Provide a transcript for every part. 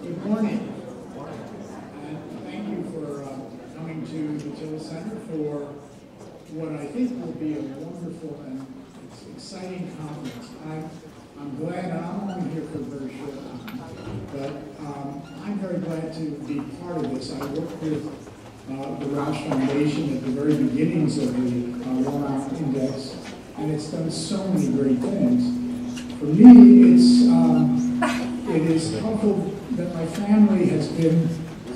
Good morning. And thank you for coming to the Tilla Center for what I think will be a wonderful and exciting conference. I'm glad, and I'm only here for a very short time, but I'm very glad to be part of this. I worked with the Rauch Foundation at the very beginnings of the Long Island Index, and it's done so many great things. For me, it is helpful that my family has been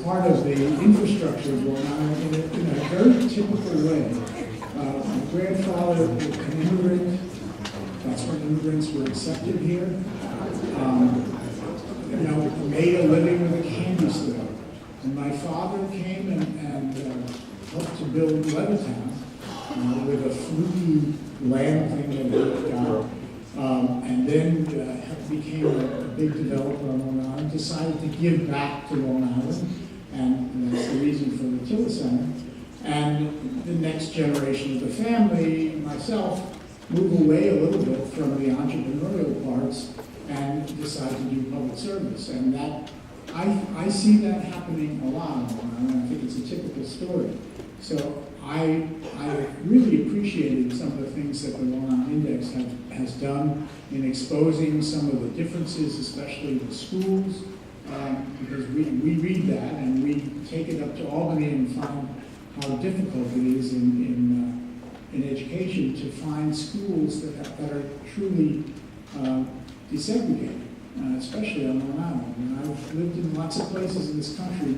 part of the infrastructure of Long Island in a very typical way. My grandfather was an immigrant. That's when immigrants were accepted here. Made a living with a candy store. And my father came and helped to build Levittown with a fluky land thing that he got. And then became a big developer on Long Island, decided to give back to Long Island, and that's the reason for the Tilla Center. And the next generation of the family, myself, move away a little bit from the entrepreneurial parts and decide to do public service. And that, I see that happening a lot on Long Island. I think it's a typical story. So I really appreciated some of the things that the Long Island Index has done in exposing some of the differences, especially in the schools, because we read that and we take it up to Albany and find how difficult it is in education to find schools that are truly desegregated, especially on Long Island. And I've lived in lots of places in this country.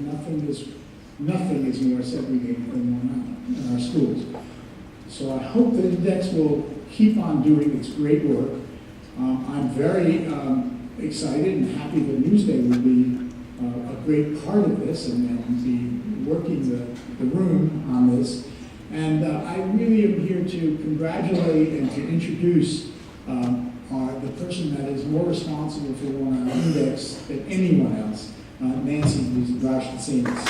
Nothing is more segregated than Long Island in our schools. So I hope the Index will keep on doing its great work. I'm very excited and happy that Newsday will be a great part of this and be working the room on this. And I really am here to congratulate and to introduce the person that is more responsible for the Long Island Index than anyone else, Nancy, who's Rauch Douzinas.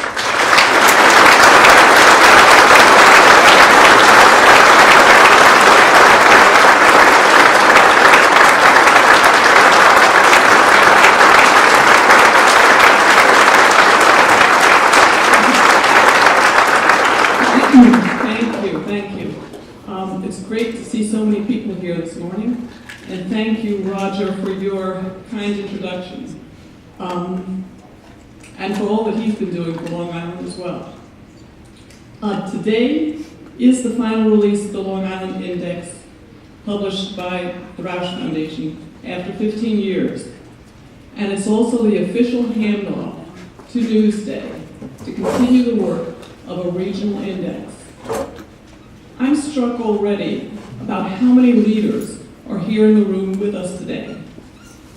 Thank you. It's great to see so many people here this morning, and thank you, Roger, for your kind introduction, and for all that he's been doing for Long Island as well. Today is the final release of the Long Island Index, published by the Rauch Foundation after 15 years, and it's also the official handoff to Newsday to continue the work of a regional index. I'm struck already about how many leaders are here in the room with us today,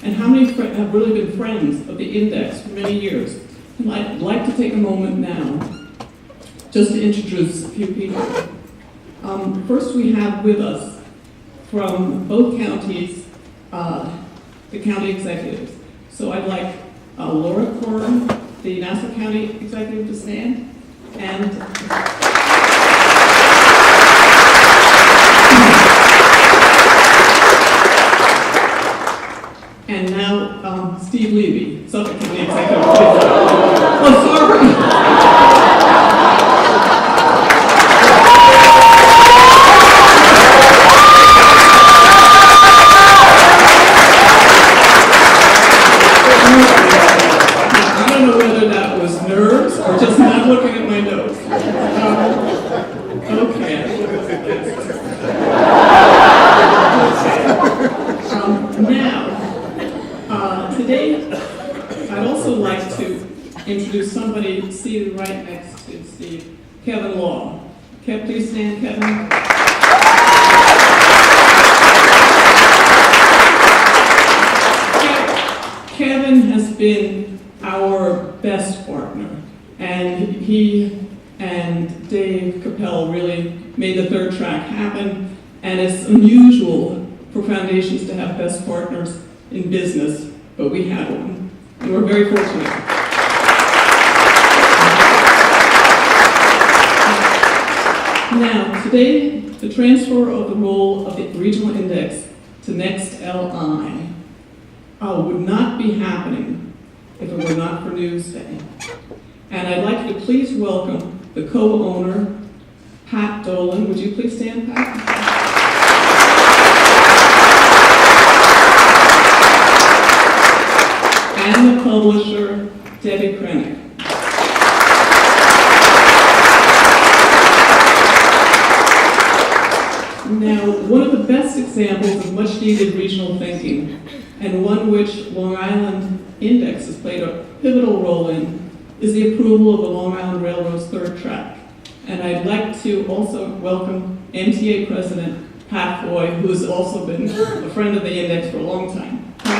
and how many have really been friends of the Index for many years. And I'd like to take a moment now just to introduce a few people. First, we have with us from both counties, the county executives. So I'd like Laura Corum, the Nassau County executive, to stand, and now, Steve Levy, Suffolk County Executive. Oh, sorry. I don't know whether that was nerves or just not looking at my notes. Okay. Today, I'd also like to introduce somebody seated right next to Steve, Kevin Law. Kev, please stand, Kevin. Kevin has been our best partner, and he and Dave Capel really made the third track happen, and it's unusual for foundations to have best partners in business, but we had one, and we're very fortunate. Now, today, the transfer of the role of the regional index to Next LI would not be happening if it were not for Newsday. And I'd like you to please welcome the co-owner, Pat Dolan. Would you please stand, Pat? And the publisher, Debbie Krennick. Now, one of the best examples of much needed regional thinking, and one which Long Island Index has played a pivotal role in, is the approval of the Long Island Railroad's third track. And I'd like to also welcome MTA President Pat Foy, who has also been a friend of the Index for a long time. Okay.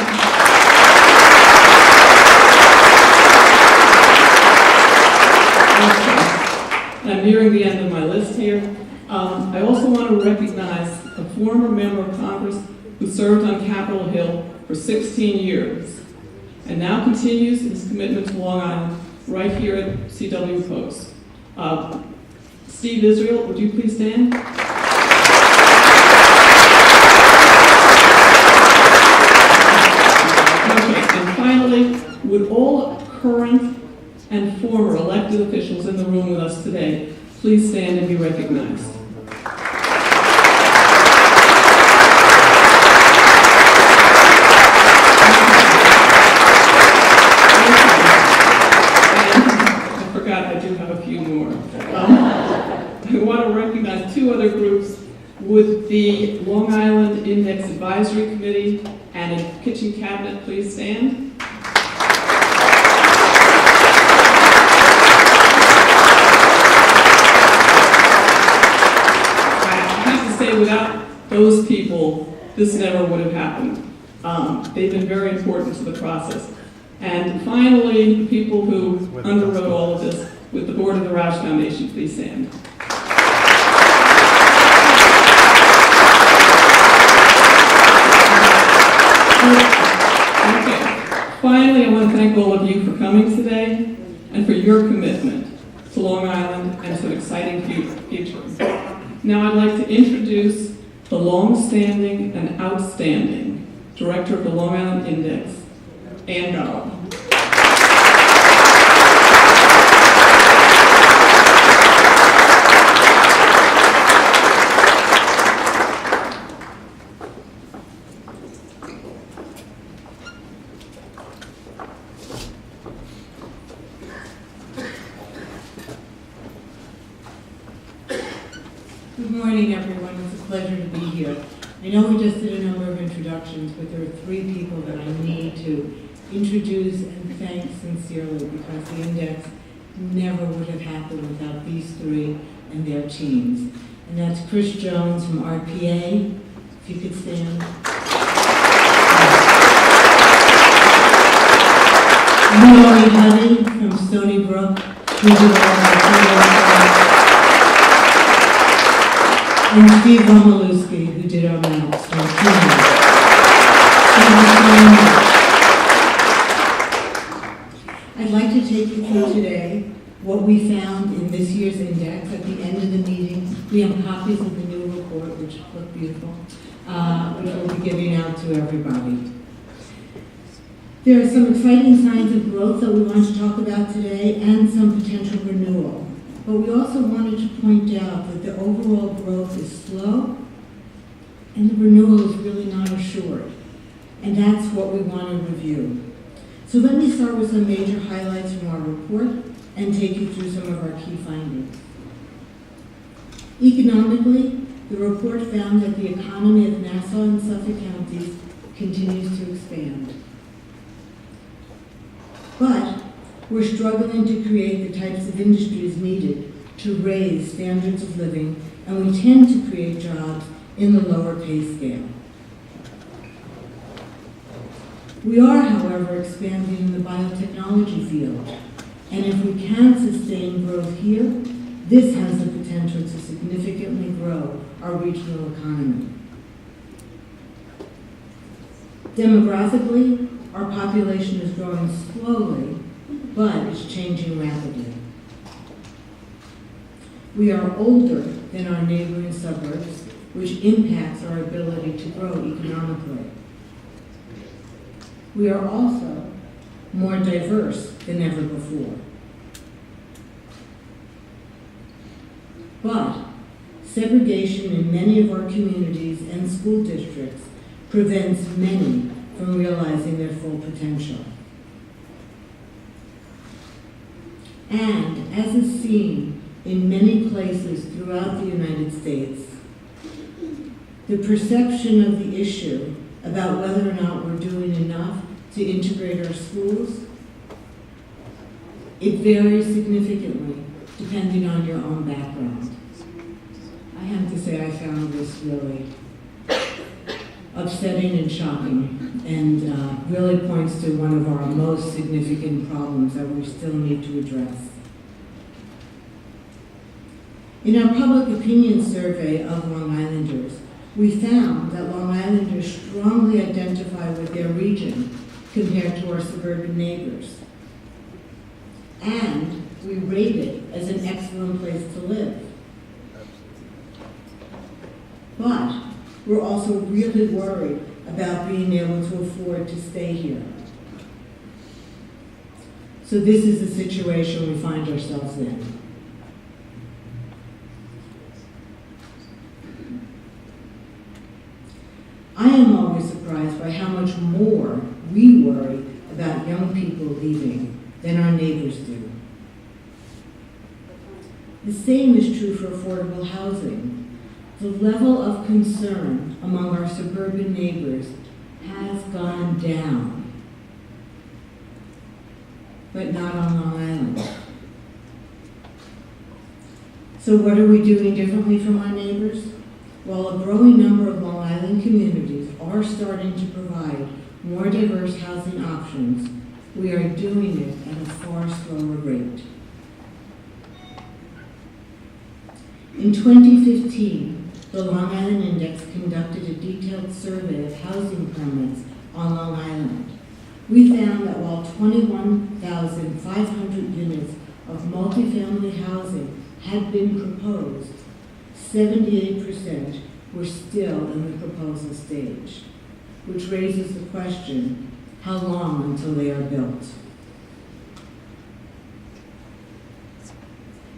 I'm nearing the end of my list here. I also want to recognize a former member of Congress who served on Capitol Hill for 16 years and now continues his commitment to Long Island right here at CW Post. Steve Israel, would you please stand? Okay, and finally, would all current and former elected officials in the room with us today please stand and be recognized? I want to recognize two other groups. Would the Long Island Index Advisory Committee and a kitchen cabinet please stand? I have to say, without those people, this never would have happened. They've been very important to the process. And finally, the people who underwrote all of this, with the board of the Rauch Foundation, please stand. Okay. Finally, I want to thank all of you for coming today and for your commitment to Long Island and to an exciting future. Now I'd like to introduce the long-standing and outstanding director of the Long Island Index, Ann Golob. Good morning, everyone. It's a pleasure to be here. I know we just did a number of introductions, but there are three people that I need to introduce and thank sincerely, because the Index never would have happened without these three and their teams. And that's Chris Jones from RPA, if you could stand. Lori Honey from Stony Brook, who did all our and Steve Romaluski, who did our maps. I'd like to take you through today what we found in this year's index. At the end of the meeting, we have copies of the new report, which look beautiful, which we'll be giving out to everybody. There are some exciting signs of growth that we want to talk about today, and some potential renewal. But we also wanted to point out that the overall growth is slow and the renewal is really not assured. And that's what we want to review. So let me start with some major highlights from our report and take you through some of our key findings. Economically, the report found that the economy of Nassau and Suffolk counties continues to expand. But we're struggling to create the types of industries needed to raise standards of living, and we tend to create jobs in the lower pay scale. We are, however, expanding in the biotechnology field, and if we can sustain growth here, this has the potential to significantly grow our regional economy. Demographically, our population is growing slowly, but it's changing rapidly. We are older than our neighboring suburbs, which impacts our ability to grow economically. We are also more diverse than ever before. But segregation in many of our communities and school districts prevents many from realizing their full potential. And as is seen in many places throughout the United States, the perception of the issue about whether or not we're doing enough to integrate our schools, it varies significantly depending on your own background. I have to say I found this really upsetting and shocking, and really points to one of our most significant problems that we still need to address. In our public opinion survey of Long Islanders, we found that Long Islanders strongly identify with their region compared to our suburban neighbors. And we rate it as an excellent place to live. But we're also really worried about being able to afford to stay here. So this is the situation we find ourselves in. I am always surprised by how much more we worry about young people leaving than our neighbors do. The same is true for affordable housing. The level of concern among our suburban neighbors has gone down, but not on Long Island. So what are we doing differently from our neighbors? While a growing number of Long Island communities are starting to provide more diverse housing options, we are doing it at a far slower rate. In 2015, the Long Island Index conducted a detailed survey of housing permits on Long Island. We found that while 21,500 units of multifamily housing had been proposed, 78% were still in the proposal stage, which raises the question, how long until they are built?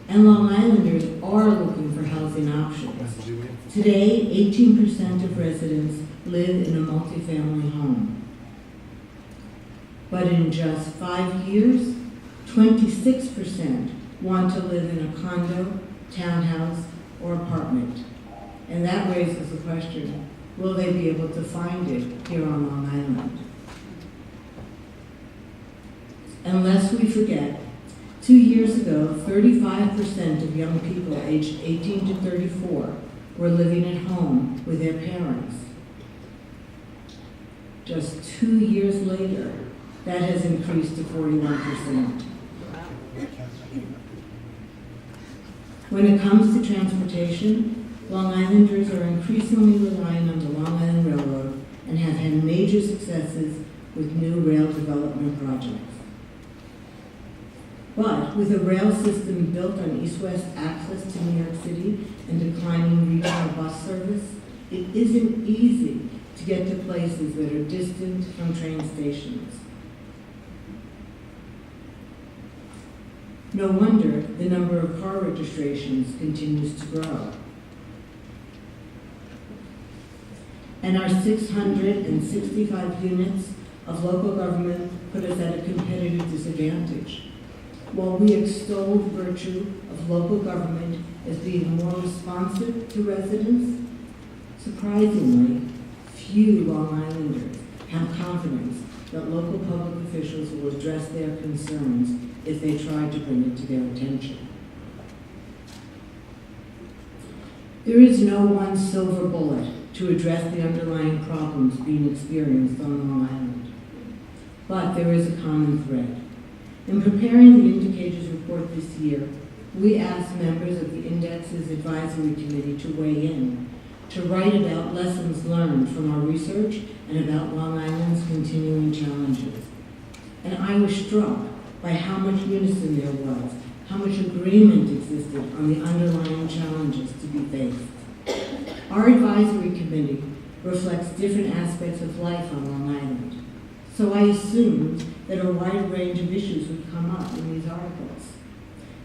And Long Islanders are looking for housing options. Today, 18% of residents live in a multifamily home. But in just 5 years, 26% want to live in a condo, townhouse, or apartment. And that raises the question, will they be able to find it here on Long Island? And lest we forget, 2 years ago, 35% of young people aged 18 to 34 were living at home with their parents. Just 2 years later, that has increased to 41%. When it comes to transportation, Long Islanders are increasingly relying on the Long Island Railroad and have had major successes with new rail development projects. But with a rail system built on east-west access to New York City and declining regional bus service, it isn't easy to get to places that are distant from train stations. No wonder the number of car registrations continues to grow. And our 665 units of local government put us at a competitive disadvantage. While we extol the virtue of local government as being more responsive to residents, surprisingly, few Long Islanders have confidence that local public officials will address their concerns if they try to bring it to their attention. There is no one silver bullet to address the underlying problems being experienced on Long Island, but there is a common thread. In preparing the Indicators report this year, we asked members of the Index's Advisory Committee to weigh in, to write about lessons learned from our research and about Long Island's continuing challenges. And I was struck by how much unison there was, how much agreement existed on the underlying challenges to be faced. Our advisory committee reflects different aspects of life on Long Island. so I assumed that a wide range of issues would come up in these articles.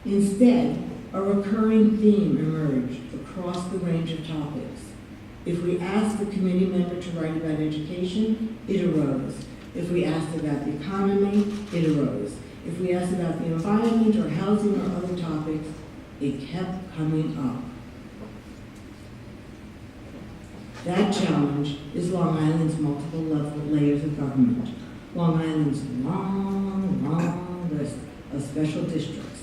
Instead, a recurring theme emerged across the range of topics. If we asked the committee member to write about education, it arose. If we asked about the economy, it arose. If we asked about the environment or housing or other topics, it kept coming up. That challenge is Long Island's multiple layers of government, Long Island's long list of special districts,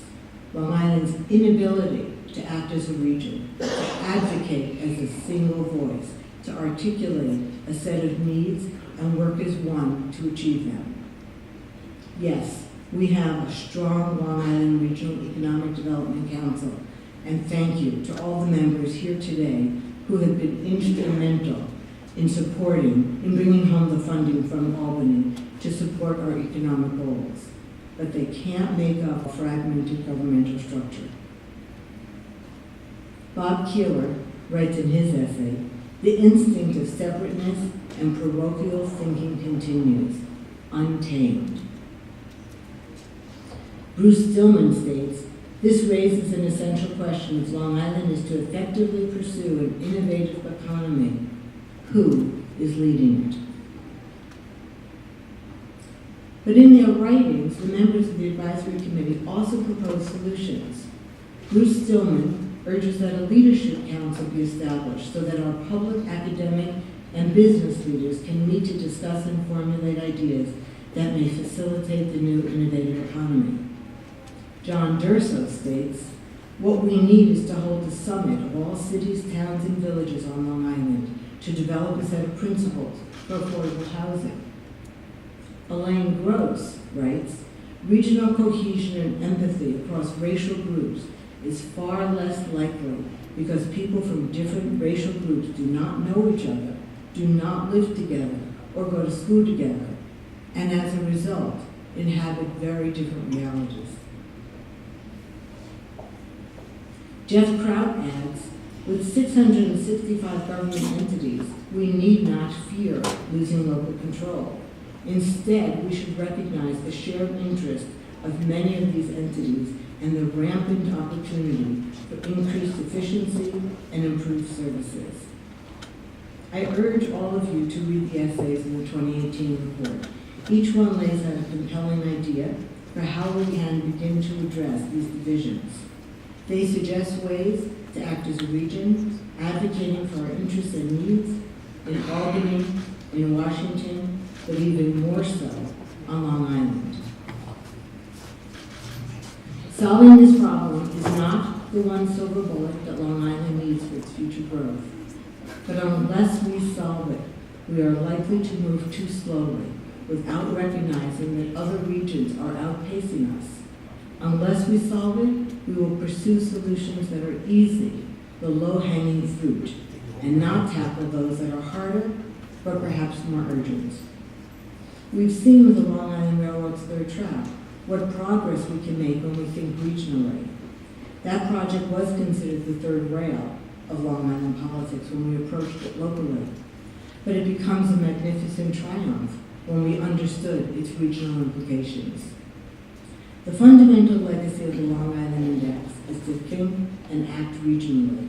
Long Island's inability to act as a region, to advocate as a single voice, to articulate a set of needs and work as one to achieve them. Yes, we have a strong Long Island Regional Economic Development Council, and thank you to all the members here today who have been instrumental in bringing home the funding from Albany to support our economic goals. But they can't make up a fragmented governmental structure. Bob Keeler writes in his essay, "The instinct of separateness and parochial thinking continues, untamed." Bruce Stillman states, "This raises an essential question if Long Island is to effectively pursue an innovative economy. Who is leading it?" But in their writings, the members of the advisory committee also propose solutions. Bruce Stillman urges that a leadership council be established so that our public, academic, and business leaders can meet to discuss and formulate ideas that may facilitate the new innovative economy. John Durso states, "What we need is to hold a summit of all cities, towns, and villages on Long Island to develop a set of principles for affordable housing." Elaine Gross writes, "Regional cohesion and empathy across racial groups is far less likely because people from different racial groups do not know each other, do not live together, or go to school together, and as a result, inhabit very different realities." Jeff Kraut adds, "With 665 government entities, we need not fear losing local control. Instead, we should recognize the shared interest of many of these entities and the rampant opportunity for increased efficiency and improved services." I urge all of you to read the essays in the 2018 report. Each one lays out a compelling idea for how we can begin to address these divisions. They suggest ways to act as a region, advocating for our interests and needs in Albany, in Washington, but even more so on Long Island. Solving this problem is not the one silver bullet that Long Island needs for its future growth. But unless we solve it, we are likely to move too slowly without recognizing that other regions are outpacing us. Unless we solve it, we will pursue solutions that are easy, the low-hanging fruit, and not tackle those that are harder, but perhaps more urgent. We've seen with the Long Island Railroad's third track what progress we can make when we think regionally. That project was considered the third rail of Long Island politics when we approached it locally. But it becomes a magnificent triumph when we understood its regional implications. The fundamental legacy of the Long Island Index is to think and act regionally.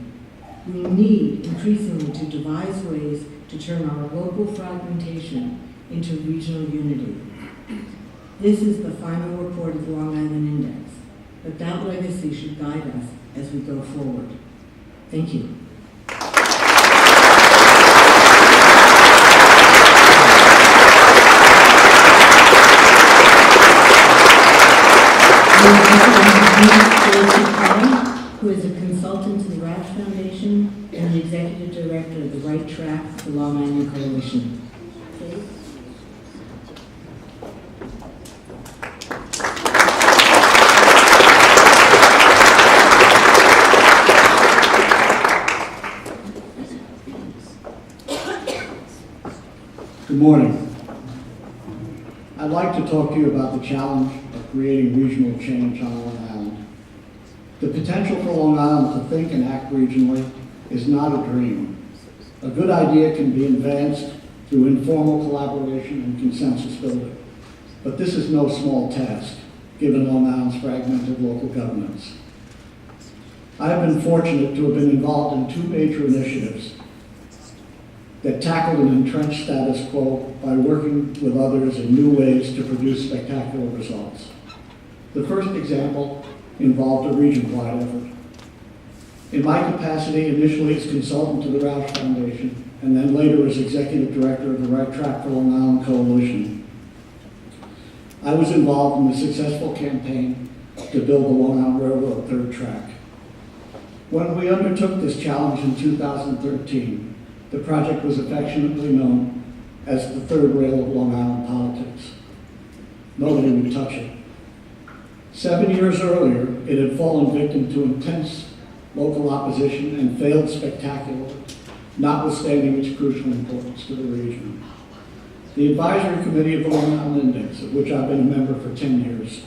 We need increasingly to devise ways to turn our local fragmentation into regional unity. This is the final report of the Long Island Index, but that legacy should guide us as we go forward. Thank you. Who is a consultant to the Rauch Foundation and the executive director of the Right Track, the Long Island Coalition. Please. Good morning. I'd like to talk to you about the challenge of creating regional change on Long Island. The potential for Long Island to think and act regionally is not a dream. A good idea can be advanced through informal collaboration and consensus building. but this is no small task, given Long Island's fragmented local governments. I have been fortunate to have been involved in two major initiatives that tackled an entrenched status quo by working with others in new ways to produce spectacular results. The first example involved a region-wide effort. In my capacity, initially as consultant to the Rauch Foundation, and then later as executive director of the Right Track for Long Island Coalition, I was involved in the successful campaign to build the Long Island Railroad third track. When we undertook this challenge in 2013, the project was affectionately known as the third rail of Long Island politics. Nobody would touch it. 7 years earlier, it had fallen victim to intense local opposition and failed spectacularly, notwithstanding its crucial importance to the region. The advisory committee of the Long Island Index, of which I've been a member for 10 years,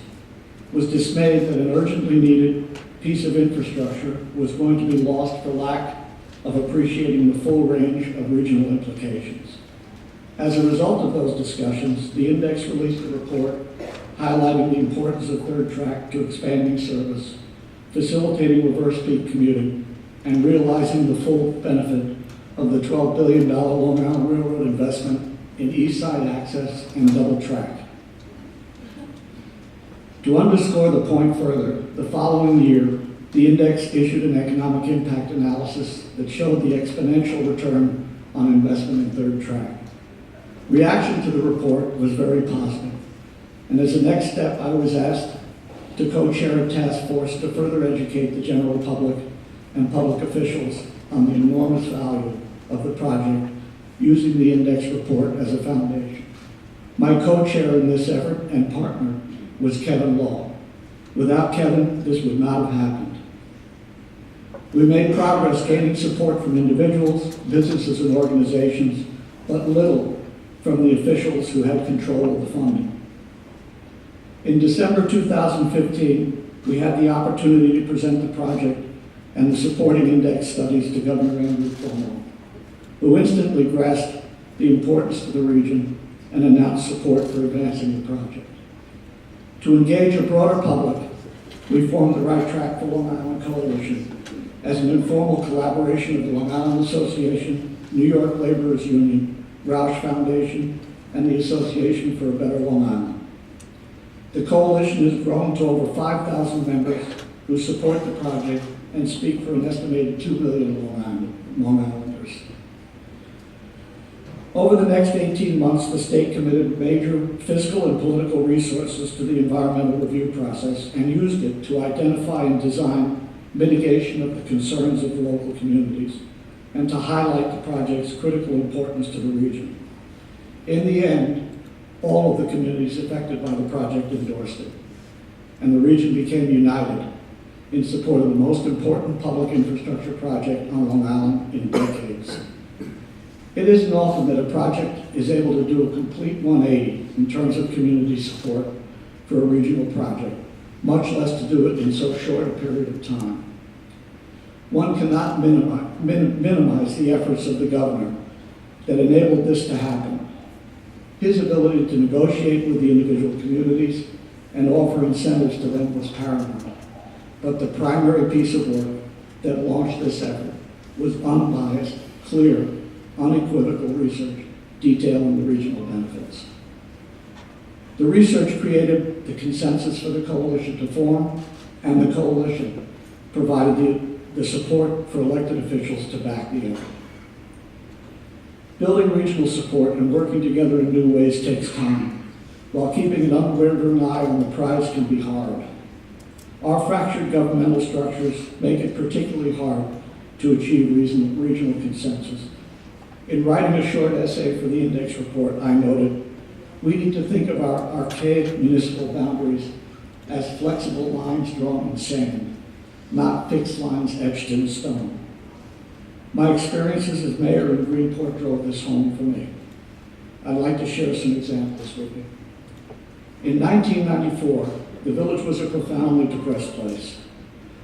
was dismayed that an urgently needed piece of infrastructure was going to be lost for lack of appreciating the full range of regional implications. As a result of those discussions, the Index released a report highlighting the importance of third track to expanding service, facilitating reverse peak commuting, and realizing the full benefit of the $12 billion Long Island Railroad investment in east side access and double track. To underscore the point further, the following year, the Index issued an economic impact analysis that showed the exponential return on investment in third track. Reaction to the report was very positive, and as a next step, I was asked to co-chair a task force to further educate the general public and public officials on the enormous value of the project using the Index report as a foundation. My co-chair in this effort and partner was Kevin Law. Without Kevin, this would not have happened. We made progress gaining support from individuals, businesses, and organizations, but little from the officials who had control of the funding. In December 2015, we had the opportunity to present the project and the supporting Index studies to Governor Andrew Cuomo, who instantly grasped the importance to the region and announced support for advancing the project. To engage a broader public, we formed the Right Track for Long Island Coalition as an informal collaboration of the Long Island Association, New York Laborers Union, Rauch Foundation, and the Association for a Better Long Island. The coalition has grown to over 5,000 members who support the project and speak for an estimated 2 million Long Islanders. Over the next 18 months, the state committed major fiscal and political resources to the environmental review process and used it to identify and design mitigation of the concerns of the local communities and to highlight the project's critical importance to the region. In the end, all of the communities affected by the project endorsed it, and the region became united in support of the most important public infrastructure project on Long Island in decades. It isn't often that a project is able to do a complete 180 in terms of community support for a regional project, much less to do it in so short a period of time. One cannot minimize the efforts of the governor that enabled this to happen. His ability to negotiate with the individual communities and offer incentives to them was paramount. But the primary piece of work that launched this effort was unbiased, clear, unequivocal research detailing the regional benefits. The research created the consensus for the coalition to form, and the coalition provided the support for elected officials to back the effort. Building regional support and working together in new ways takes time, while keeping an unwavering eye on the prize can be hard. Our fractured governmental structures make it particularly hard to achieve regional consensus. In writing a short essay for the Index report, I noted, we need to think of our archaic municipal boundaries as flexible lines drawn in sand, not fixed lines etched in stone. My experiences as mayor in Greenport drove this home for me. I'd like to share some examples with you. In 1994, the village was a profoundly depressed place.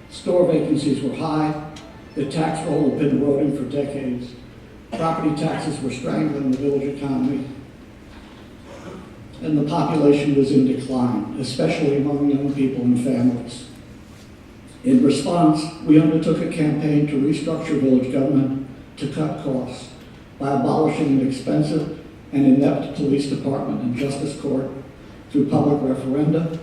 Store vacancies were high, the tax roll had been eroding for decades, property taxes were strangling the village economy, and the population was in decline, especially among young people and families. In response, we undertook a campaign to restructure village government to cut costs by abolishing an expensive and inept police department and justice court through public referenda,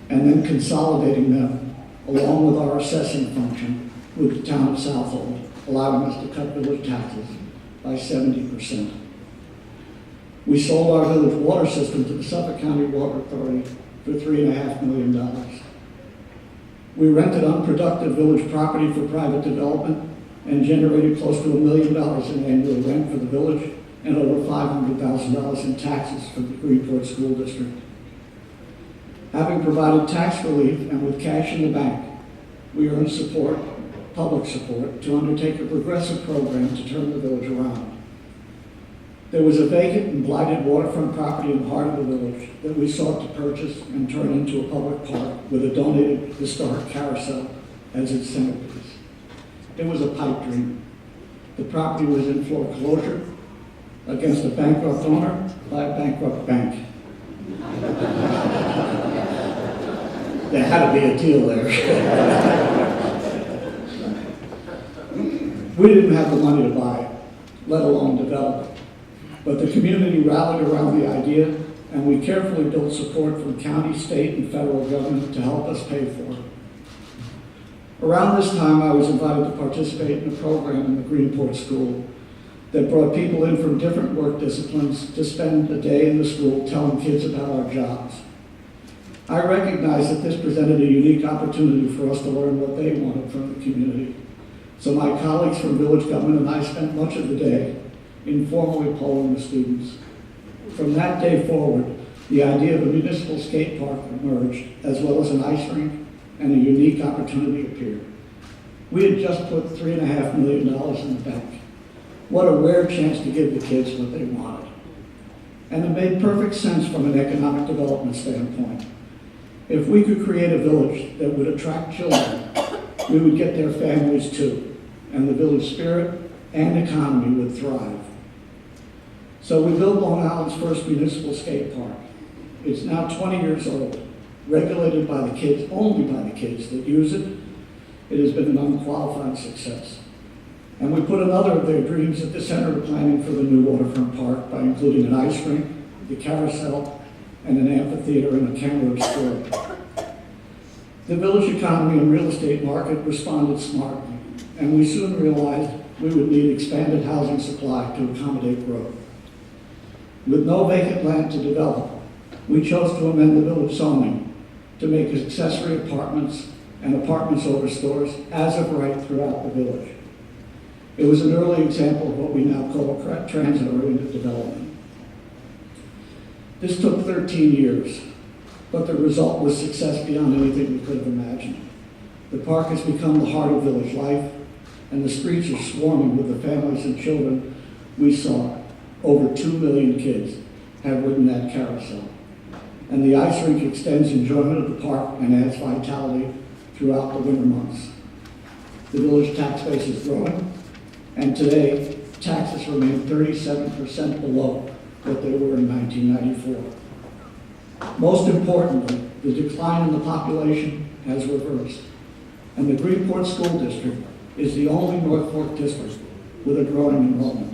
and then consolidating them, along with our assessing function, with the town of Southold, allowing us to cut village taxes by 70%. We sold our village water system to the Suffolk County Water Authority for $3.5 million. We rented unproductive village property for private development and generated close to $1 million in annual rent for the village and over $500,000 in taxes for the Greenport School District. Having provided tax relief and with cash in the bank, we earned support, public support, to undertake a progressive program to turn the village around. There was a vacant and blighted waterfront property in the heart of the village that we sought to purchase and turn into a public park with a donated historic carousel as its centerpiece. It was a pipe dream. The property was in foreclosure against a bankrupt owner by a bankrupt bank. There had to be a deal there. We didn't have the money to buy it, let alone develop it. But the community rallied around the idea, and we carefully built support from county, state, and federal government to help us pay for it. Around this time, I was invited to participate in a program in the Greenport School that brought people in from different work disciplines to spend a day in the school telling kids about our jobs. I recognized that this presented a unique opportunity for us to learn what they wanted from the community. So my colleagues from village government and I spent much of the day informally polling the students. From that day forward, the idea of a municipal skate park emerged, as well as an ice rink, and a unique opportunity appeared. We had just put $3.5 million in the bank. What a rare chance to give the kids what they wanted. And it made perfect sense from an economic development standpoint. If we could create a village that would attract children, we would get their families too, and the village spirit and economy would thrive. So we built Long Island's first municipal skate park. It's now 20 years old, regulated by the kids, only by the kids that use it. It has been an unqualified success. And we put another of their dreams at the center of planning for the new waterfront park by including an ice rink, the carousel, and an amphitheater and a Camera Square. The village economy and real estate market responded smartly, and we soon realized we would need expanded housing supply to accommodate growth. With no vacant land to develop, we chose to amend the village zoning to make accessory apartments and apartments over stores as of right throughout the village. It was an early example of what we now call transit-oriented development. This took 13 years, but the result was success beyond anything we could have imagined. The park has become the heart of village life, and the streets are swarming with the families and children we saw. Over 2 million kids have ridden that carousel. And the ice rink extends enjoyment of the park and adds vitality throughout the winter months. The village tax base is growing, and today, taxes remain 37% below what they were in 1994. Most importantly, the decline in the population has reversed, and the Greenport School District is the only North Fork district with a growing enrollment.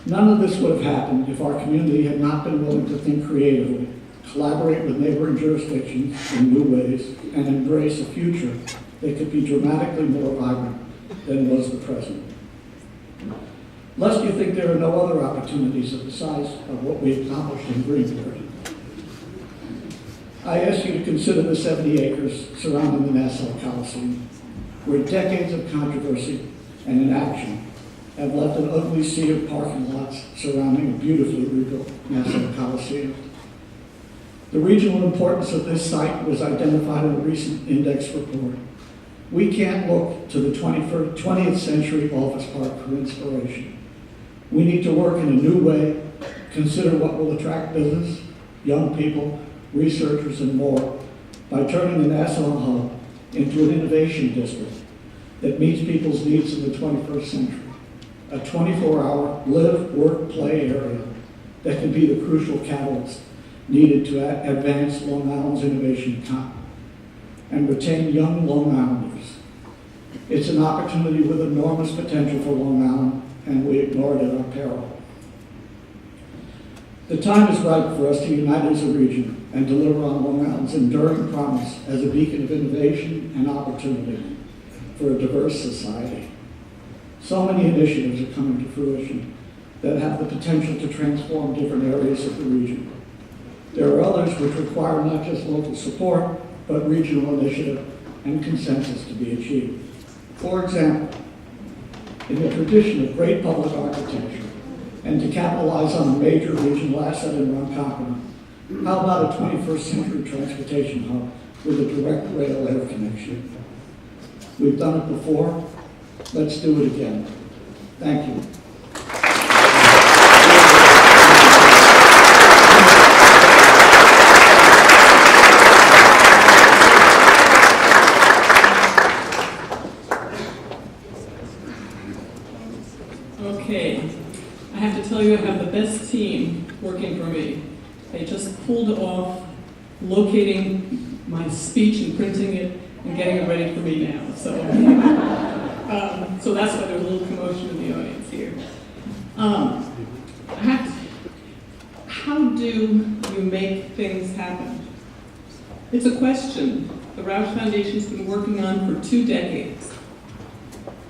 None of this would have happened if our community had not been willing to think creatively, collaborate with neighboring jurisdictions in new ways, and embrace a future that could be dramatically more vibrant than was the present. Lest you think there are no other opportunities of the size of what we accomplished in Greenport, I ask you to consider the 70 acres surrounding the Nassau Coliseum, where decades of controversy and inaction have left an ugly sea of parking lots surrounding a beautifully rebuilt Nassau Coliseum. The regional importance of this site was identified in a recent index report. We can't look to the 20th century office park for inspiration. We need to work in a new way, consider what will attract business, young people, researchers, and more by turning the Nassau Hub into an innovation district that meets people's needs in the 21st century. A 24-hour live, work, play area that can be the crucial catalyst needed to advance Long Island's innovation economy and retain young Long Islanders. It's an opportunity with enormous potential for Long Island, and we ignore it at our peril. The time is right for us to unite as a region and deliver on Long Island's enduring promise as a beacon of innovation and opportunity for a diverse society. So many initiatives are coming to fruition that have the potential to transform different areas of the region. There are others which require not just local support, but regional initiative and consensus to be achieved. For example, in the tradition of great public architecture, and to capitalize on a major regional asset in Ronkonkoma, how about a 21st century transportation hub with a direct rail air connection? We've done it before, let's do it again. Thank you. Okay, I have to tell you I have the best team working for me. They just pulled off locating my speech and printing it and getting it ready for me now. So, so that's why there's a little commotion in the audience here. How do you make things happen? It's a question the Rauch Foundation's been working on for 2 decades.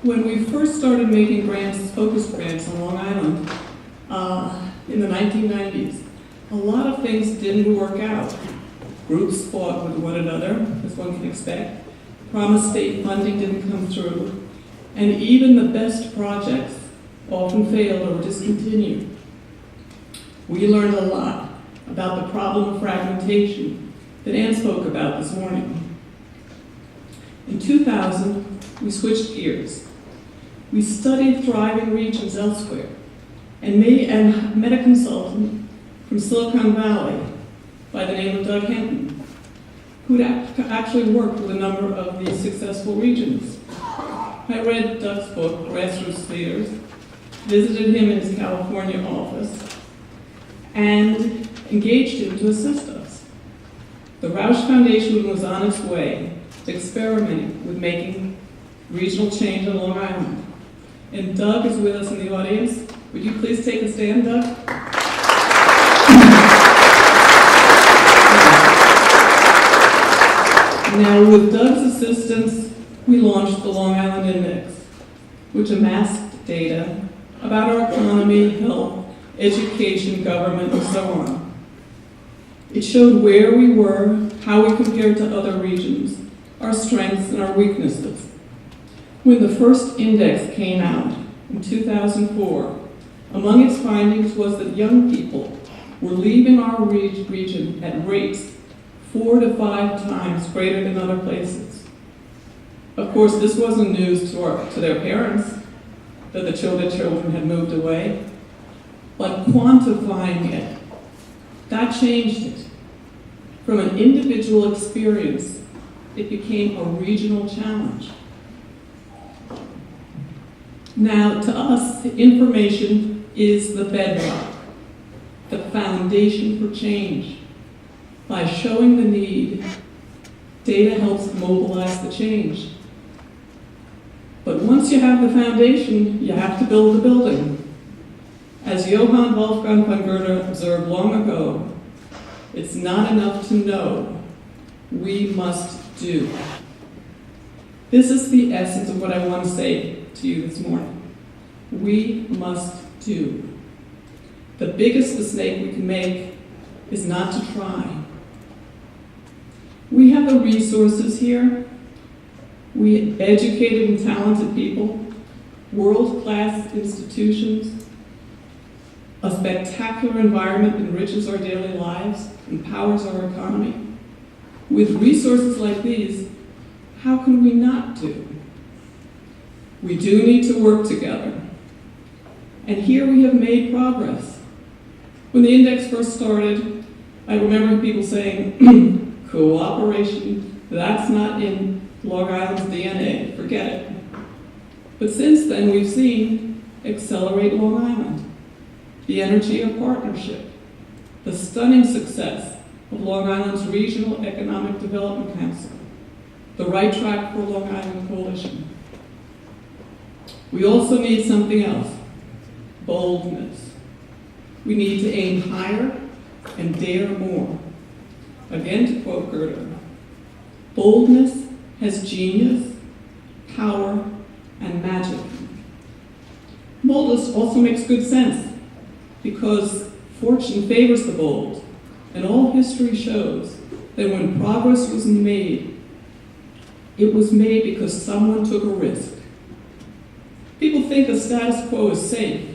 When we first started making grants, focus grants on Long Island in the 1990s, a lot of things didn't work out. Groups fought with one another, as one can expect. Promised state funding didn't come through. And even the best projects often failed or were discontinued. We learned a lot about the problem of fragmentation that Ann spoke about this morning. In 2000, we switched gears. We studied thriving regions elsewhere and met a consultant from Silicon Valley by the name of Doug Hinton, who'd actually worked with a number of these successful regions. I read Doug's book, Grassroots Leaders, visited him in his California office, and engaged him to assist us. The Rauch Foundation was on its way to experimenting with making regional change on Long Island. And Doug is with us in the audience. Would you please take a stand, Doug? Now, with Doug's assistance, we launched the Long Island Index, which amassed data about our economy, health, education, government, and so on. It showed where we were, how we compared to other regions, our strengths and our weaknesses. When the first index came out in 2004, among its findings was that young people were leaving our region at rates 4 to 5 times greater than other places. Of course, this wasn't news to their parents, that the children had moved away, but quantifying it, that changed it. From an individual experience, it became a regional challenge. Now, to us, information is the bedrock, the foundation for change. By showing the need, data helps mobilize the change. But once you have the foundation, you have to build the building. As Johann Wolfgang von Goethe observed long ago, it's not enough to know, we must do. This is the essence of what I want to say to you this morning. We must do. The biggest mistake we can make is not to try. We have the resources here. We educated and talented people, world-class institutions, a spectacular environment that enriches our daily lives, empowers our economy. With resources like these, how can we not do? We do need to work together. And here we have made progress. When the index first started, I remember people saying, cooperation, that's not in Long Island's DNA, forget it. But since then, we've seen Accelerate Long Island, the energy of partnership, the stunning success of Long Island's Regional Economic Development Council, the Right Track for Long Island Coalition. We also need something else, boldness. We need to aim higher and dare more. Again, to quote Goethe, boldness has genius, power, and magic. Boldness also makes good sense because fortune favors the bold, and all history shows that when progress was made, it was made because someone took a risk. People think the status quo is safe.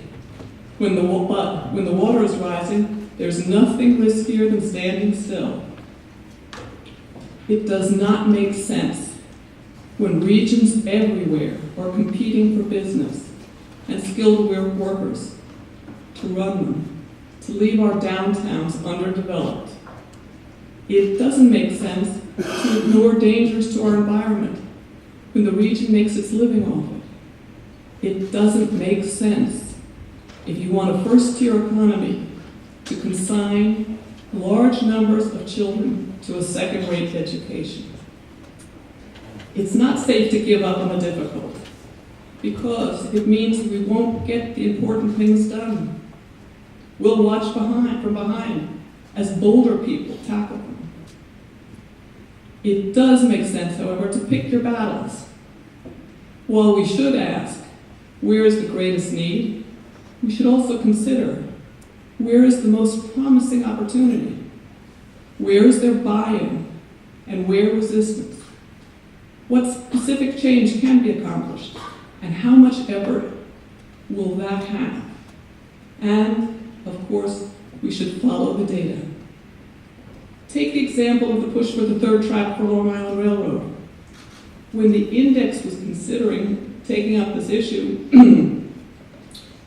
When the water is rising, there's nothing riskier than standing still. It does not make sense when regions everywhere are competing for business and skilled workers to run them, to leave our downtowns underdeveloped. It doesn't make sense to ignore dangers to our environment when the region makes its living off it. It doesn't make sense if you want a first-tier economy to consign large numbers of children to a second-rate education. It's not safe to give up on the difficult because it means we won't get the important things done. We'll watch from behind as bolder people tackle them. It does make sense, however, to pick your battles. While we should ask, where is the greatest need? We should also consider, where is the most promising opportunity? Where is there buy-in and where resistance? What specific change can be accomplished and how much effort will that have? And, of course, we should follow the data. Take the example of the push for the third track for Long Island Railroad. When the index was considering taking up this issue,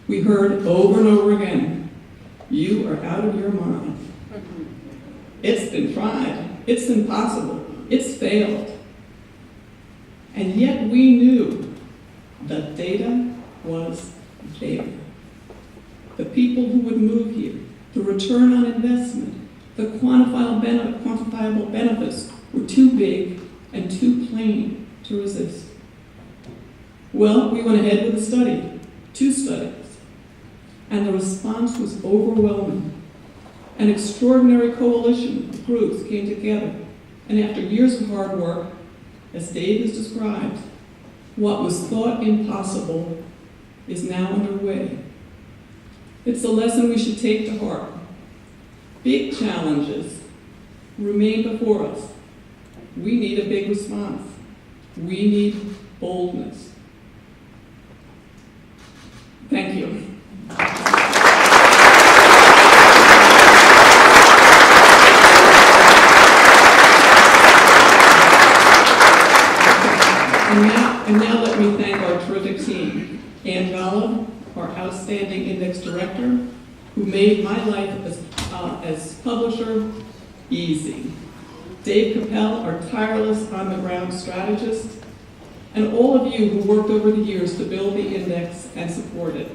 we heard over and over again, you are out of your mind. It's been tried, it's impossible, it's failed. And yet we knew that data was there. The people who would move here, the return on investment, the quantifiable benefits were too big and too plain to resist. Well, we went ahead with a study, 2 studies, and the response was overwhelming. An extraordinary coalition of groups came together, and after years of hard work, as Dave has described, what was thought impossible is now underway. It's a lesson we should take to heart. Big challenges remain before us. We need a big response. We need boldness. Thank you. And now let me thank our terrific team. Ann Golob, our outstanding index director, who made my life as publisher easy. Dave Capel, our tireless on-the-ground strategist, and all of you who worked over the years to build the index and support it.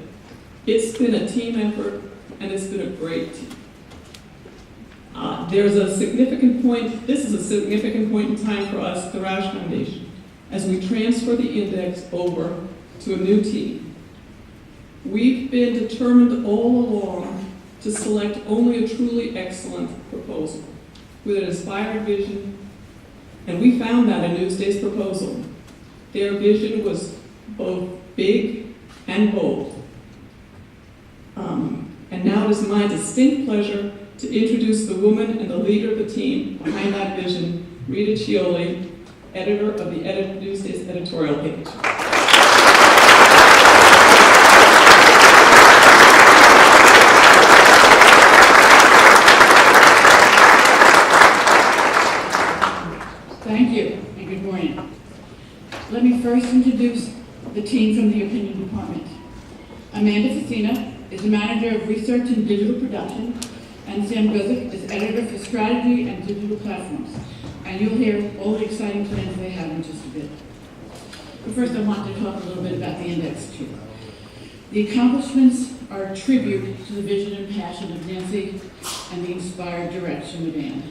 It's been a team effort, and it's been a great team. This is a significant point in time for us, the Rauch Foundation, as we transfer the index over to a new team. We've been determined all along to select only a truly excellent proposal with an inspired vision, and we found that in Newsday's proposal. Their vision was both big and bold. And now it is my distinct pleasure to introduce the woman and the leader of the team behind that vision, Rita Cioli, editor of the Newsday's editorial page. Thank you, and good morning. Let me first introduce the team from the opinion department. Amanda Facina is the manager of research and digital production, and Sam Guzik is editor for strategy and digital platforms. And you'll hear all the exciting plans they have in just a bit. But first I want to talk a little bit about the index too. The accomplishments are a tribute to the vision and passion of Nancy and the inspired direction of Anne.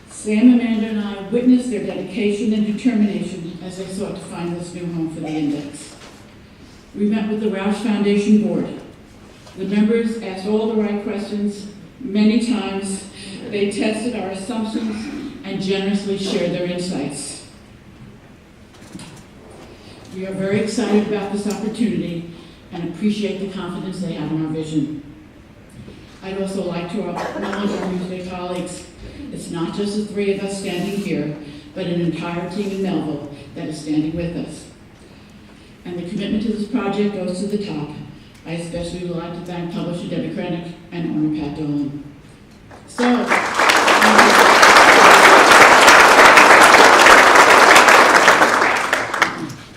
Sam, Amanda, and I witnessed their dedication and determination as they sought to find this new home for the index. We met with the Rauch Foundation board. The members asked all the right questions many times. They tested our assumptions and generously shared their insights. We are very excited about this opportunity and appreciate the confidence they have in our vision. I'd also like to acknowledge our Newsday colleagues. It's not just the three of us standing here, but an entire team in Melville that is standing with us. And the commitment to this project goes to the top. I especially would like to thank publisher Debbie Krennick and owner Pat Dolan.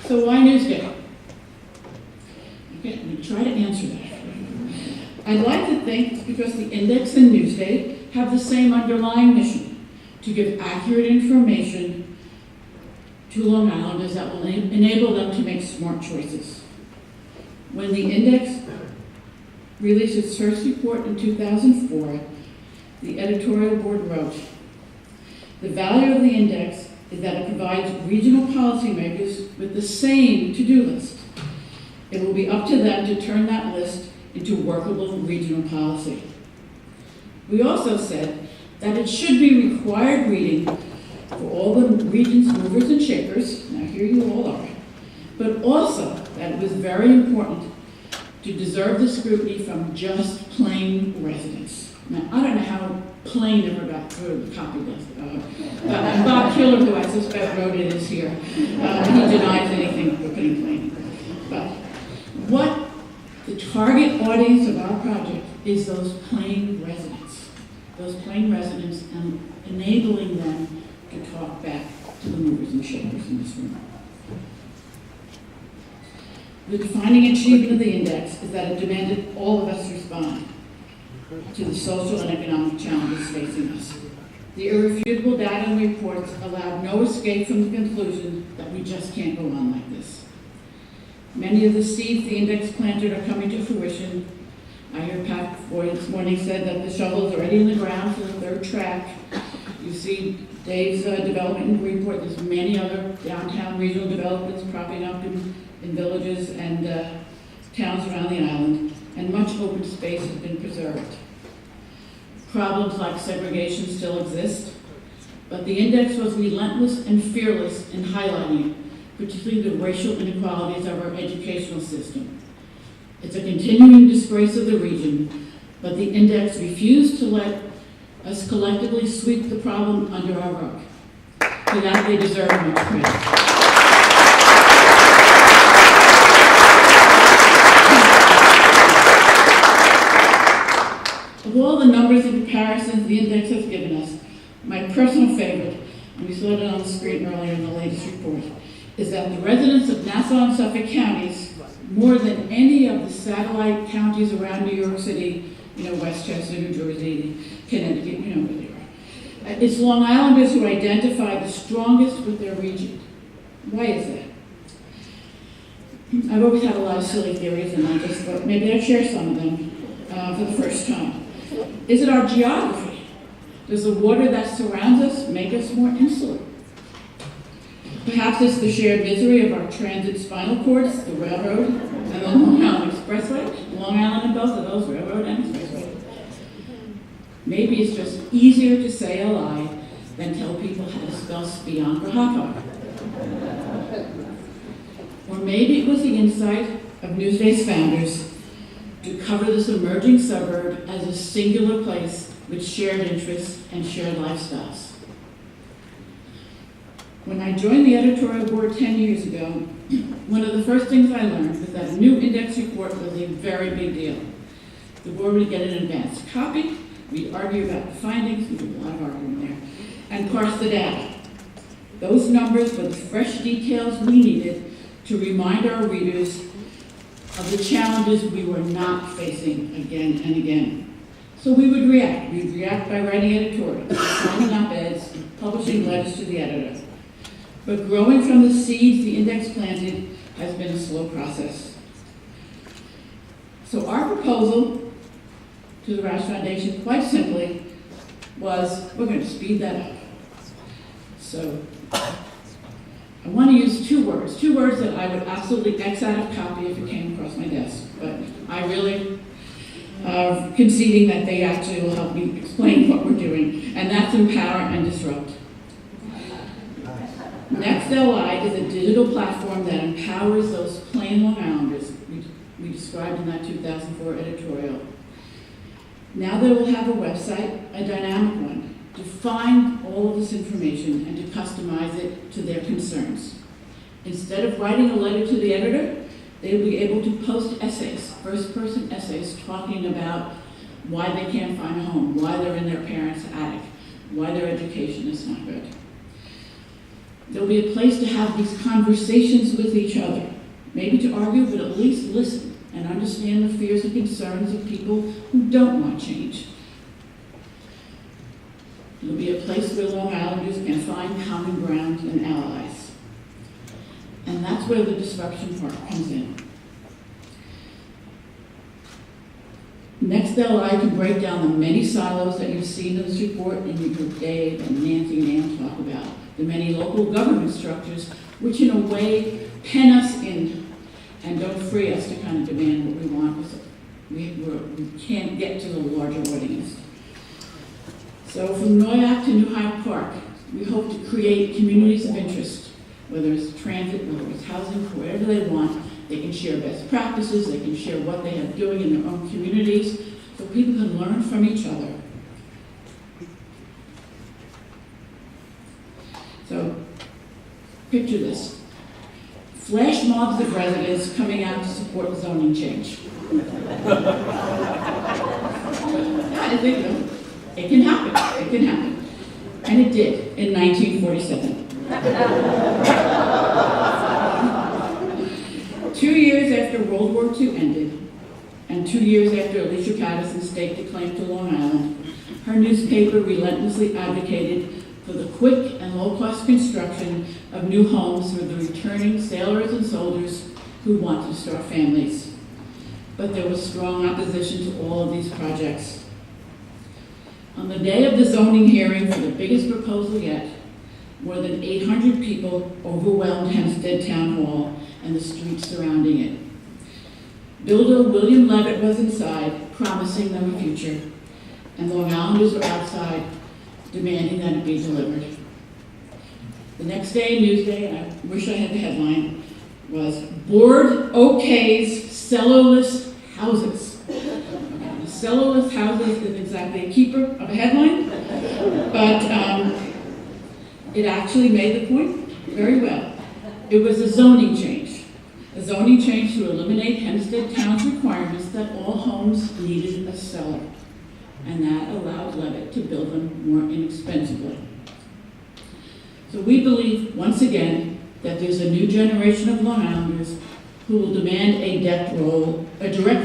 So why Newsday? Okay, I'm going to try to answer that. I'd like to think it's because the Index and Newsday have the same underlying mission, to give accurate information to Long Islanders that will enable them to make smart choices. When the Index released its first report in 2004, the editorial board wrote, "The value of the Index is that it provides regional policymakers with the same to-do list. It will be up to them to turn that list into workable regional policy." We also said that it should be required reading for all the region's movers and shakers, now here you all are, but also that it was very important to deserve the scrutiny from just plain residents. Now, I don't know how plain ever got through the copy list. And Bob Killer, who I suspect wrote it, is here. He denies anything for putting plain. But what the target audience of our project is those plain residents. Those plain residents, and enabling them to talk back to the movers and shakers in this room. The defining achievement of the index is that it demanded all of us respond to the social and economic challenges facing us. The irrefutable data and reports allowed no escape from the conclusion that we just can't go on like this. Many of the seeds the index planted are coming to fruition. I heard Pat Boyd this morning said that the shovel is already in the ground for the third track. You see Dave's development report. There's many other downtown regional developments propping up in villages and towns around the island, and much open space has been preserved. Problems like segregation still exist, but the index was relentless and fearless in highlighting, particularly the racial inequalities of our educational system. It's a continuing disgrace of the region, but the index refused to let us collectively sweep the problem under our rug. For that, they deserve much credit. Of all the numbers and comparisons the index has given us, my personal favorite, and we saw it on the screen earlier in the latest report, is that the residents of Nassau and Suffolk counties, more than any of the satellite counties around New York City, Westchester, New Jersey, Connecticut, where they are. It's Long Islanders who identify the strongest with their region. Why is that? I've always had a lot of silly theories, and I just thought maybe I'd share some of them for the first time. Is it our geography? Does the water that surrounds us make us more insular? Perhaps it's the shared misery of our transit spinal cords, the railroad, and the Long Island Expressway. Long Island and both of those, railroad and expressway. Maybe it's just easier to say a lie than tell people how to spell Spion for hot dog. Or maybe it was the insight of Newsday's founders to cover this emerging suburb as a singular place with shared interests and shared lifestyles. When I joined the editorial board 10 years ago, one of the first things I learned was that a new index report was a very big deal. The board would get an advanced copy, we'd argue about the findings, we did a lot of arguing there, and parse the data. Those numbers were the fresh details we needed to remind our readers of the challenges we were not facing again and again. So we would react. We'd react by writing editorials, writing op-eds, publishing letters to the editor. But growing from the seeds the index planted has been a slow process. So our proposal to the Rauch Foundation, quite simply, was we're going to speed that up. So I want to use two words that I would absolutely X out of copy if it came across my desk, but I really conceding that they actually will help me explain what we're doing, and that's empower and disrupt. NextLI is a digital platform that empowers those plain Long Islanders we described in that 2004 editorial. Now they will have a website, a dynamic one, to find all of this information and to customize it to their concerns. Instead of writing a letter to the editor, they will be able to post essays, first-person essays, talking about why they can't find a home, why they're in their parents' attic, why their education is not good. There'll be a place to have these conversations with each other, maybe to argue, but at least listen and understand the fears and concerns of people who don't want change. It'll be a place where Long Islanders can find common ground and allies. And that's where the disruption part comes in. NextLI can break down the many silos that you've seen in this report, and you heard Dave and Nancy and Ann talk about, the many local government structures, which in a way pen us in and don't free us to kind of demand what we want. We can't get to the larger audience. So from Noyak to New Hyde Park, we hope to create communities of interest, whether it's transit, whether it's housing, wherever they want. They can share best practices, they can share what they are doing in their own communities, so people can learn from each other. So, picture this. Flash mobs of residents coming out to support zoning change. I think, it can happen, it can happen. And it did in 1947. 2 years after World War II ended, and 2 years after Alicia Patterson staked a claim to Long Island, her newspaper relentlessly advocated for the quick and low-cost construction of new homes for the returning sailors and soldiers who want to start families. But there was strong opposition to all of these projects. On the day of the zoning hearing for the biggest proposal yet, more than 800 people overwhelmed Hempstead Town Hall and the streets surrounding it. Builder William Levitt was inside, promising them a future, and Long Islanders were outside, demanding that it be delivered. The next day, Newsday, and I wish I had the headline, was Board OK's Cellarless Houses. Cellarless houses is exactly a keeper of a headline, but it actually made the point very well. It was a zoning change to eliminate Hempstead Town's requirements that all homes needed a cellar, and that allowed Levitt to build them more inexpensively. So we believe, once again, that there's a new generation of Long Islanders who will demand a direct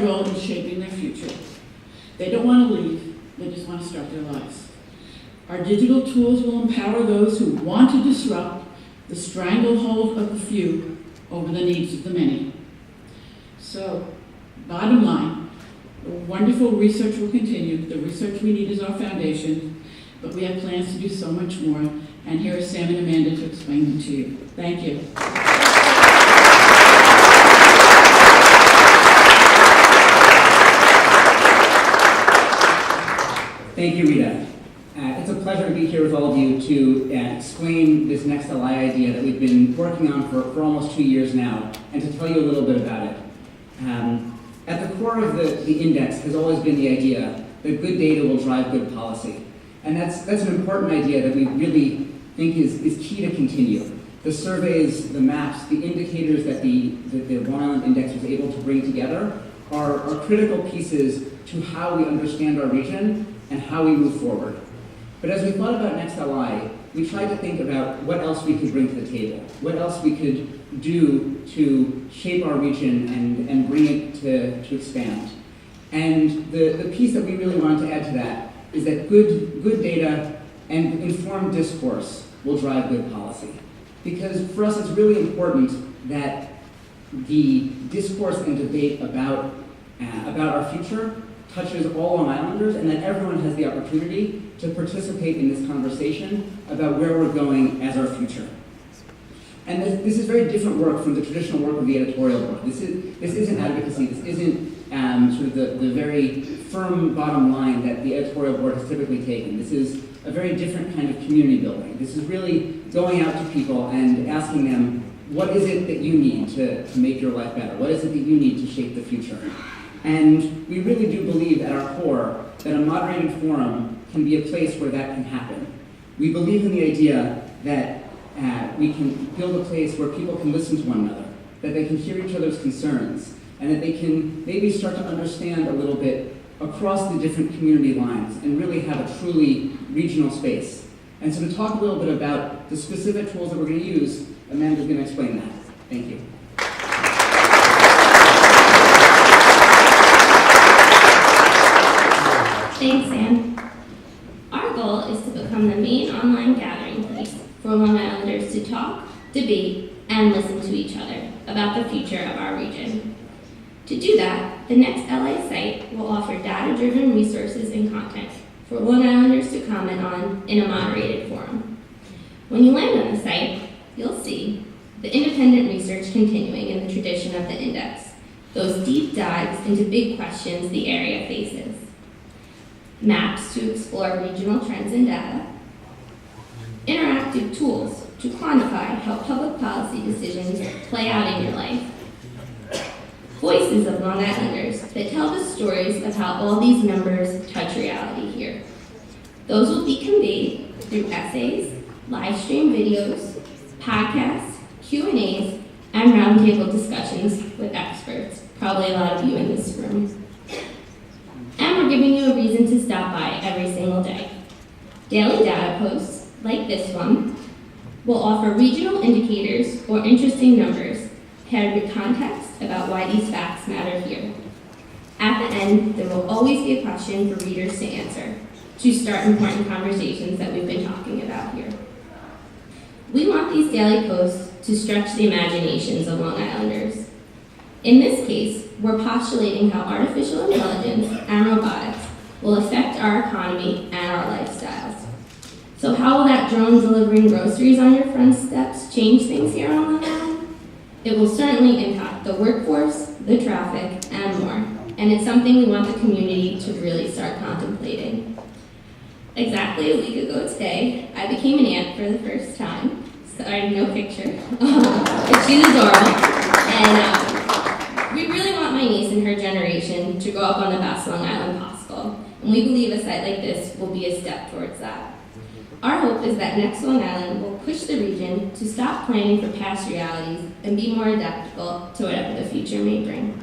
role in shaping their future. They don't want to leave, they just want to start their lives. Our digital tools will empower those who want to disrupt the stranglehold of the few over the needs of the many. So, bottom line, the wonderful research will continue. The research we need is our foundation, but we have plans to do so much more, and here are Sam and Amanda to explain them to you. Thank you. Thank you, Rita. It's a pleasure to be here with all of you to explain this NextLI idea that we've been working on for almost 2 years now, and to tell you a little bit about it. At the core of the index has always been the idea that good data will drive good policy. And that's an important idea that we really think is key to continue. The surveys, the maps, the indicators that the Long Island Index was able to bring together are critical pieces to how we understand our region and how we move forward. But as we thought about NextLI, we tried to think about what else we could bring to the table, what else we could do to shape our region and bring it to expand. And the piece that we really wanted to add to that is that good data and informed discourse will drive good policy. Because for us, it's really important that the discourse and debate about about our future touches all Long Islanders, and that everyone has the opportunity to participate in this conversation about where we're going as our future. And this is very different work from the traditional work of the editorial board. This isn't advocacy. This isn't sort of the very firm bottom line that the editorial board has typically taken. This is a very different kind of community building. This is really going out to people and asking them, what is it that you need to make your life better? What is it that you need to shape the future? And we really do believe at our core that a moderated forum can be a place where that can happen. We believe in the idea that we can build a place where people can listen to one another, that they can hear each other's concerns, and that they can maybe start to understand a little bit across the different community lines and really have a truly regional space. And so to talk a little bit about the specific tools that we're going to use, Amanda's going to explain that. Thank you. Thanks, Sam. Our goal is to become the main online gathering place for Long Islanders to talk, debate, and listen to each other about the future of our region. To do that, the Next LA site will offer data-driven resources and content for Long Islanders to comment on in a moderated forum. When you land on the site, you'll see the independent research continuing in the tradition of the index, those deep dives into big questions the area faces, maps to explore regional trends and data, interactive tools to quantify how public policy decisions play out in your life, voices of Long Islanders that tell the stories of how all these numbers touch reality here. Those will be conveyed through essays, live stream videos, podcasts, Q&As, and roundtable discussions with experts, probably a lot of you in this room. And we're giving you a reason to stop by every single day. Daily data posts, like this one, will offer regional indicators or interesting numbers paired with context about why these facts matter here. At the end, there will always be a question for readers to answer to start important conversations that we've been talking about here. We want these daily posts to stretch the imaginations of Long Islanders. In this case, we're postulating how artificial intelligence and robotics will affect our economy and our lifestyles. So how will that drone delivering groceries on your front steps change things here on Long Island? It will certainly impact the workforce, the traffic, and more. And it's something we want the community to really start contemplating. Exactly a week ago today, I became an aunt for the first time. Sorry, no picture. But she's adorable. And we really want my niece and her generation to grow up on the best Long Island possible. And we believe a site like this will be a step towards that. Our hope is that Next Long Island will push the region to stop planning for past realities and be more adaptable to whatever the future may bring.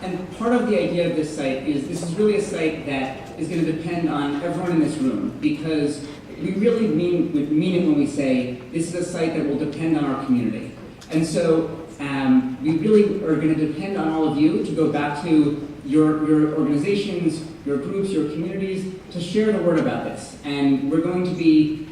And part of the idea of this site is this is really a site that is going to depend on everyone in this room, because we really mean it when we say this is a site that will depend on our community. And so we really are going to depend on all of you to go back to your organizations, your groups, your communities, to share the word about this. And we're going to be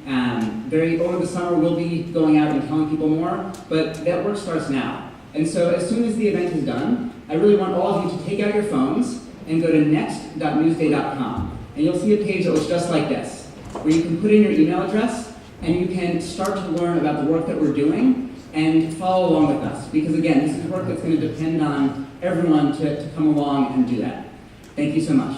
over the summer, we'll be going out and telling people more, but that work starts now. And so as soon as the event is done, I really want all of you to take out your phones and go to next.newsday.com. And you'll see a page that looks just like this, where you can put in your email address and you can start to learn about the work that we're doing and follow along with us. Because again, this is work that's going to depend on everyone to come along and do that. Thank you so much.